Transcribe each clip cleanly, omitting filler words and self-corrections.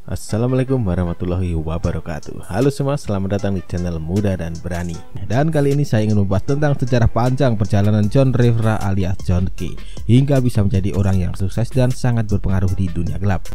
Assalamualaikum warahmatullahi wabarakatuh. Halo semua, selamat datang di channel Muda dan Berani. Dan kali ini saya ingin membahas tentang sejarah panjang perjalanan John Rivera alias John Kay hingga bisa menjadi orang yang sukses dan sangat berpengaruh di dunia gelap.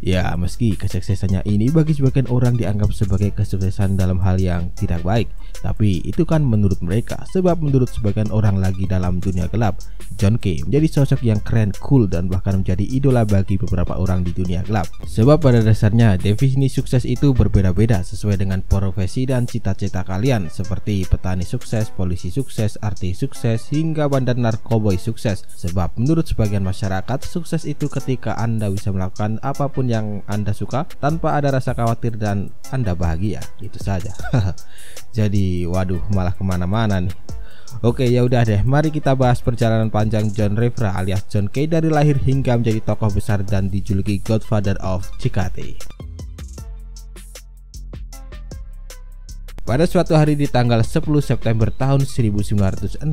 Ya, meski kesuksesannya ini bagi sebagian orang dianggap sebagai kesuksesan dalam hal yang tidak baik, tapi itu kan menurut mereka. Sebab menurut sebagian orang lagi dalam dunia gelap, John Kay menjadi sosok yang keren, cool, dan bahkan menjadi idola bagi beberapa orang di dunia gelap. Sebab pada dasarnya definisi sukses itu berbeda-beda sesuai dengan profesi dan cita-cita kalian, seperti petani sukses, polisi sukses, artis sukses, hingga bandar narkoboy sukses. Sebab menurut sebagian masyarakat, sukses itu ketika Anda bisa melakukan apapun yang Anda suka tanpa ada rasa khawatir dan Anda bahagia. Itu saja. Jadi waduh, malah kemana-mana nih. Oke, ya udah deh, mari kita bahas perjalanan panjang John Rivera alias John Kay dari lahir hingga menjadi tokoh besar dan dijuluki Godfather of Chicate. Pada suatu hari di tanggal 10 September tahun 1967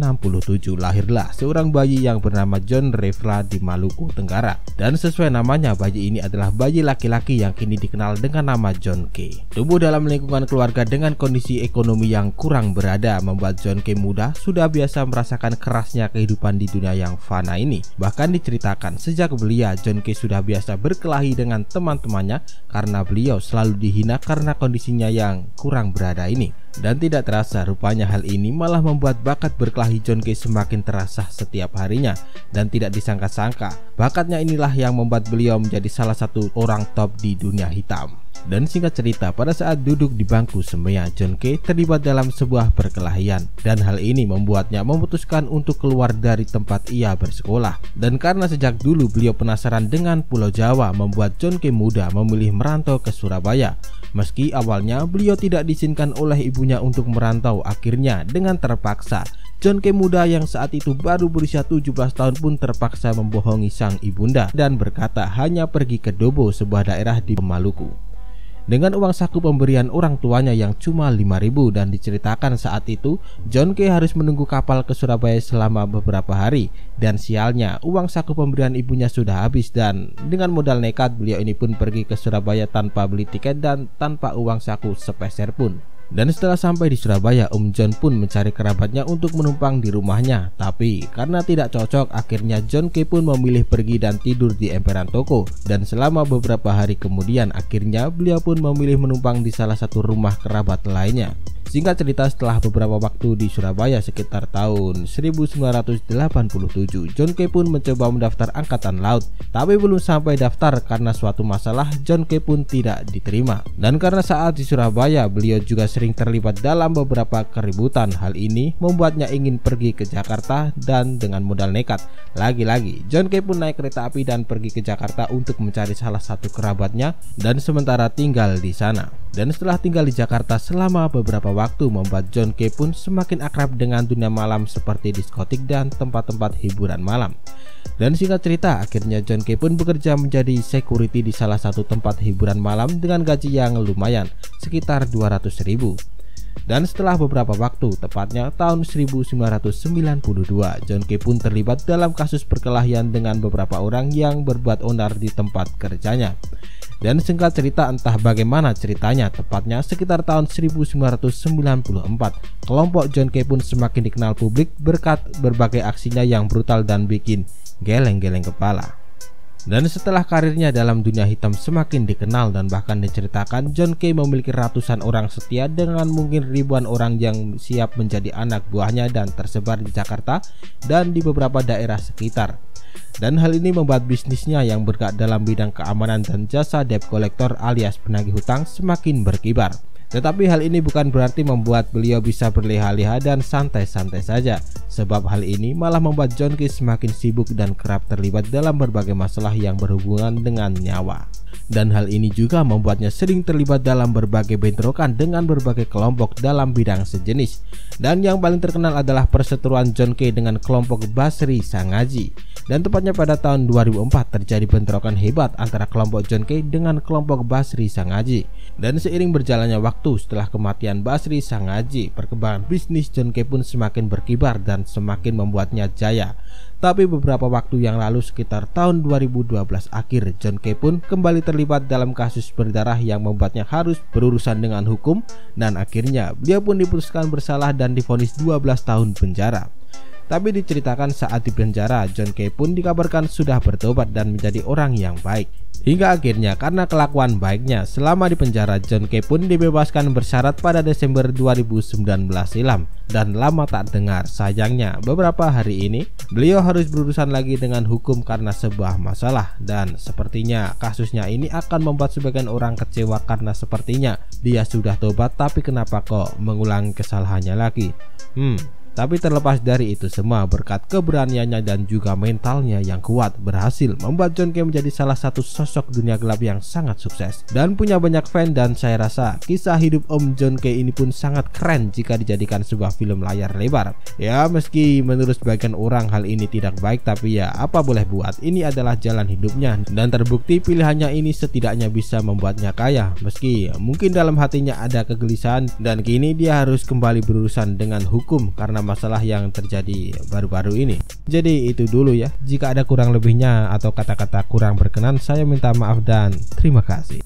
lahirlah seorang bayi yang bernama John Rivera di Maluku Tenggara. Dan sesuai namanya, bayi ini adalah bayi laki-laki yang kini dikenal dengan nama John Kay. Tumbuh dalam lingkungan keluarga dengan kondisi ekonomi yang kurang berada membuat John Kay muda sudah biasa merasakan kerasnya kehidupan di dunia yang fana ini. Bahkan diceritakan sejak belia John Kay sudah biasa berkelahi dengan teman-temannya karena beliau selalu dihina karena kondisinya yang kurang berada ini. Dan tidak terasa rupanya hal ini malah membuat bakat berkelahi John Kay semakin terasa setiap harinya. Dan tidak disangka-sangka, bakatnya inilah yang membuat beliau menjadi salah satu orang top di dunia hitam. Dan singkat cerita, pada saat duduk di bangku semea, John Kay terlibat dalam sebuah perkelahian. Dan hal ini membuatnya memutuskan untuk keluar dari tempat ia bersekolah. Dan karena sejak dulu beliau penasaran dengan Pulau Jawa, membuat John Kay muda memilih merantau ke Surabaya. Meski awalnya beliau tidak diizinkan oleh ibunya untuk merantau, akhirnya dengan terpaksa John Kay muda yang saat itu baru berusia 17 tahun pun terpaksa membohongi sang ibunda dan berkata hanya pergi ke Dobo, sebuah daerah di Maluku, dengan uang saku pemberian orang tuanya yang cuma 5.000. Dan diceritakan saat itu John Kay harus menunggu kapal ke Surabaya selama beberapa hari. Dan sialnya uang saku pemberian ibunya sudah habis, dan dengan modal nekat beliau ini pun pergi ke Surabaya tanpa beli tiket dan tanpa uang saku sepeser pun. Dan setelah sampai di Surabaya, John pun mencari kerabatnya untuk menumpang di rumahnya. Tapi karena tidak cocok, akhirnya John Kay pun memilih pergi dan tidur di emperan toko. Dan selama beberapa hari kemudian, akhirnya beliau pun memilih menumpang di salah satu rumah kerabat lainnya. Singkat cerita, setelah beberapa waktu di Surabaya sekitar tahun 1987, John Kay pun mencoba mendaftar angkatan laut. Tapi belum sampai daftar karena suatu masalah, John Kay pun tidak diterima. Dan karena saat di Surabaya beliau juga sering terlibat dalam beberapa keributan, hal ini membuatnya ingin pergi ke Jakarta. Dan dengan modal nekat, lagi-lagi John Kay pun naik kereta api dan pergi ke Jakarta untuk mencari salah satu kerabatnya dan sementara tinggal di sana. Dan setelah tinggal di Jakarta selama beberapa waktu, membuat John Kay pun semakin akrab dengan dunia malam seperti diskotik dan tempat-tempat hiburan malam. Dan singkat cerita, akhirnya John Kay pun bekerja menjadi security di salah satu tempat hiburan malam dengan gaji yang lumayan, sekitar 200.000. Dan setelah beberapa waktu, tepatnya tahun 1992, John Kay pun terlibat dalam kasus perkelahian dengan beberapa orang yang berbuat onar di tempat kerjanya. Dan singkat cerita, entah bagaimana ceritanya, tepatnya sekitar tahun 1994, kelompok John Kay pun semakin dikenal publik berkat berbagai aksinya yang brutal dan bikin geleng-geleng kepala. Dan setelah karirnya dalam dunia hitam semakin dikenal dan bahkan diceritakan, John Kay memiliki ratusan orang setia dengan mungkin ribuan orang yang siap menjadi anak buahnya dan tersebar di Jakarta dan di beberapa daerah sekitar. Dan hal ini membuat bisnisnya yang bergerak dalam bidang keamanan dan jasa debt collector alias penagih hutang semakin berkibar. Tetapi hal ini bukan berarti membuat beliau bisa berleha-leha dan santai-santai saja. Sebab hal ini malah membuat John Kay semakin sibuk dan kerap terlibat dalam berbagai masalah yang berhubungan dengan nyawa. Dan hal ini juga membuatnya sering terlibat dalam berbagai bentrokan dengan berbagai kelompok dalam bidang sejenis. Dan yang paling terkenal adalah perseteruan John Kay dengan kelompok Basri Sangaji. Dan tepatnya pada tahun 2004 terjadi bentrokan hebat antara kelompok John Kay dengan kelompok Basri Sangaji. Dan seiring berjalannya waktu setelah kematian Basri Sangaji, perkembangan bisnis John Kay pun semakin berkibar dan semakin membuatnya jaya. Tapi beberapa waktu yang lalu sekitar tahun 2012 akhir, John Kay pun kembali terlibat dalam kasus berdarah yang membuatnya harus berurusan dengan hukum, dan akhirnya beliau pun diputuskan bersalah dan divonis 12 tahun penjara. Tapi diceritakan saat di penjara, John Kay pun dikabarkan sudah bertobat dan menjadi orang yang baik. Hingga akhirnya karena kelakuan baiknya selama di penjara, John Kay pun dibebaskan bersyarat pada Desember 2019 silam. Dan lama tak dengar, sayangnya beberapa hari ini beliau harus berurusan lagi dengan hukum karena sebuah masalah. Dan sepertinya kasusnya ini akan membuat sebagian orang kecewa karena sepertinya dia sudah tobat tapi kenapa kok mengulangi kesalahannya lagi. Tapi terlepas dari itu semua, berkat keberaniannya dan juga mentalnya yang kuat, berhasil membuat John Kay menjadi salah satu sosok dunia gelap yang sangat sukses dan punya banyak fan. Dan saya rasa kisah hidup Om John Kay ini pun sangat keren jika dijadikan sebuah film layar lebar. Ya, meski menurut sebagian orang hal ini tidak baik, tapi ya apa boleh buat, ini adalah jalan hidupnya dan terbukti pilihannya ini setidaknya bisa membuatnya kaya. Meski mungkin dalam hatinya ada kegelisahan dan kini dia harus kembali berurusan dengan hukum karena masalah yang terjadi baru-baru ini. Jadi itu dulu ya. Jika ada kurang lebihnya atau kata-kata kurang berkenan, saya minta maaf dan terima kasih.